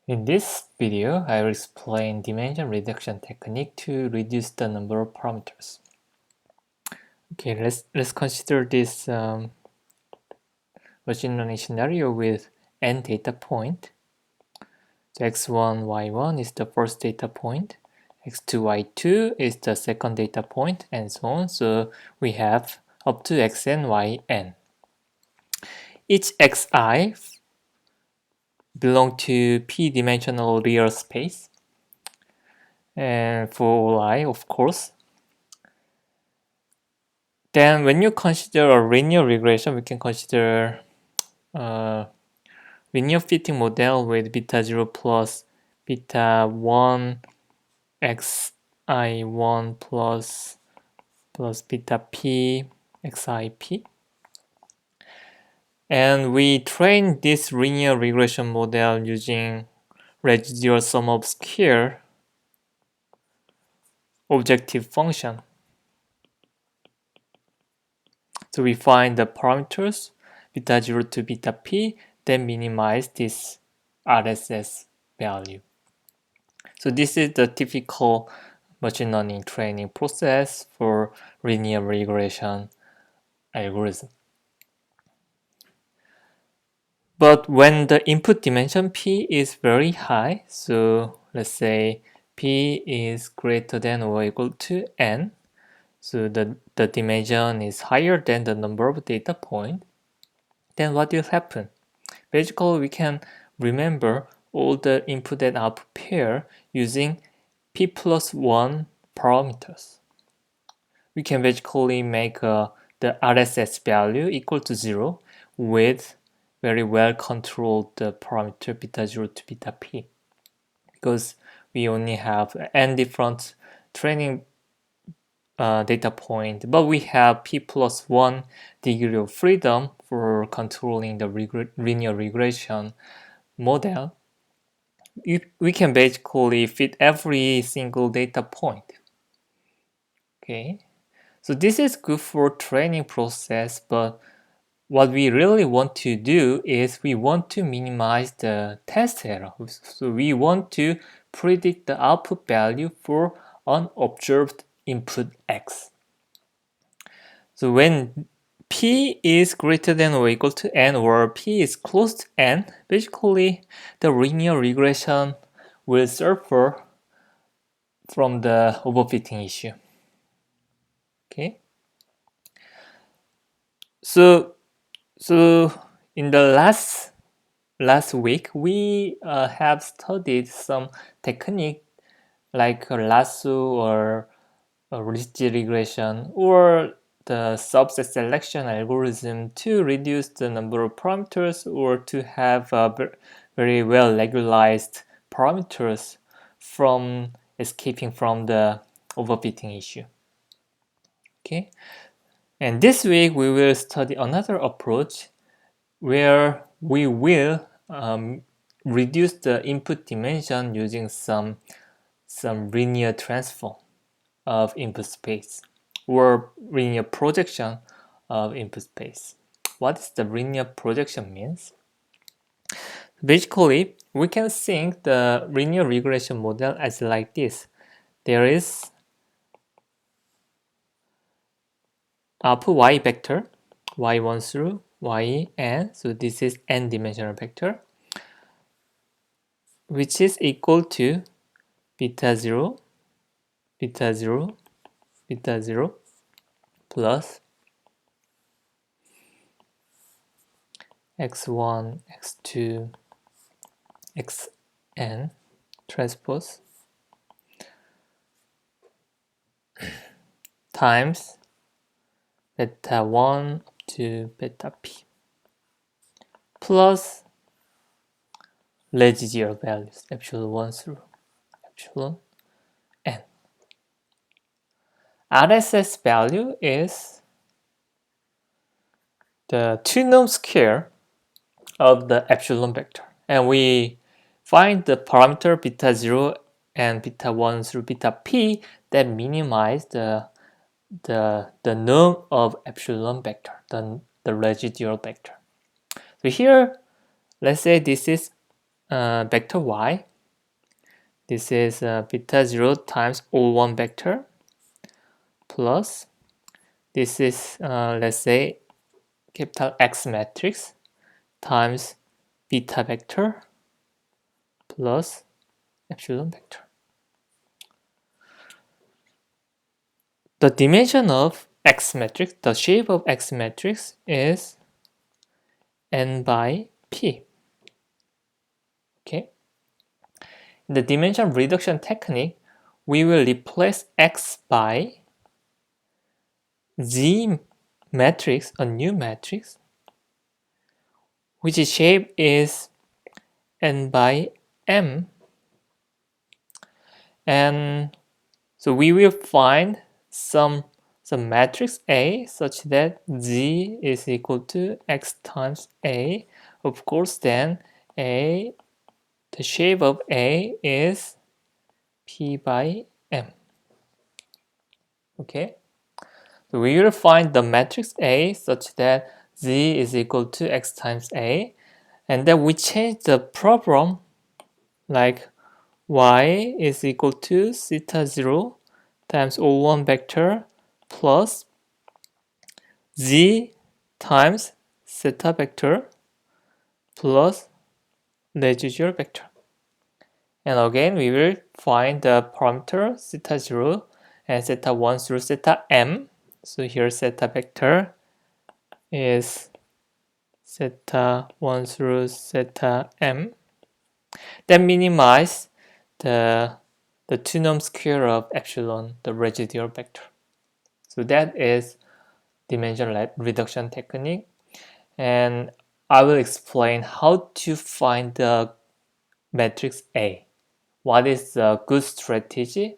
In this video, I will explain dimension reduction technique to reduce the number of parameters. Okay, let's consider this machine learning scenario with n data point. So x1, y1 is the first data point, x2, y2 is the second data point, and so on. So we have up to xn, yn. Each xi belong to p-dimensional real space, and for all I, of course. Then when you consider a linear regression, we can consider a linear fitting model with beta 0 plus beta 1 xi1 plus beta p xip. And we train this linear regression model using residual sum of square objective function. So we find the parameters beta 0 to beta p, then minimize this RSS value. So this is the typical machine learning training process for linear regression algorithm. But when the input dimension p is very high, so let's say p is greater than or equal to n, so the dimension is higher than the number of data points, then what will happen? Basically, we can remember all the input and output pair using p plus 1 parameters. We can basically make the RSS value equal to 0 with very well controlled parameter beta 0 to beta p, because we only have n different training data point, but we have p plus 1 degree of freedom for controlling the linear regression model. We can basically fit every single data point. Okay, so this is good for training process, but what we really want to do is we want to minimize the test error. So we want to predict the output value for unobserved input x. So when p is greater than or equal to n, or p is close to n, basically the linear regression will suffer from the overfitting issue. Okay. So in the last week, we have studied some technique like lasso or rigid regression or the subset selection algorithm to reduce the number of parameters or to have very well regularized parameters from escaping from the overfitting issue. Okay, and this week we will study another approach where we will reduce the input dimension using some linear transform of input space or linear projection of input space. What does the linear projection means? Basically, we can think the linear regression model as like this. There is output y vector, y1 through yn, so this is n-dimensional vector, which is equal to beta 0, beta 0, beta 0 plus x1, x2, xn transpose times beta 1 up to beta p plus residual values epsilon 1 through epsilon n. RSS value is the two-norm square of the epsilon vector, and we find the parameter beta 0 and beta 1 through beta p that minimize the norm of epsilon vector, the residual vector. So here, let's say this is vector y. This is beta 0 times O1 vector plus this is let's say capital X matrix times beta vector plus epsilon vector. The dimension of X matrix, the shape of X matrix is n by p. Okay. In the dimension reduction technique, we will replace X by Z matrix, a new matrix, which shape is n by m, and so we will find some matrix A such that Z is equal to X times A. Of course, then the shape of A is P by M. Okay, so we will find the matrix A such that Z is equal to X times A, and then we change the problem like Y is equal to theta 0 times O1 vector plus Z times theta vector plus residual vector. And again, we will find the parameter theta 0 and theta 1 through theta m. So here theta vector is theta 1 through theta m. Then minimize the 2 norm square of epsilon, the residual vector. So that is dimension reduction technique. And I will explain how to find the matrix A. What is the good strategy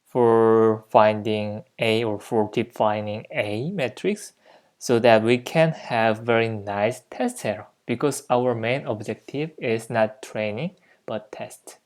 for finding A or for defining A matrix so that we can have very nice test error, because our main objective is not training but test.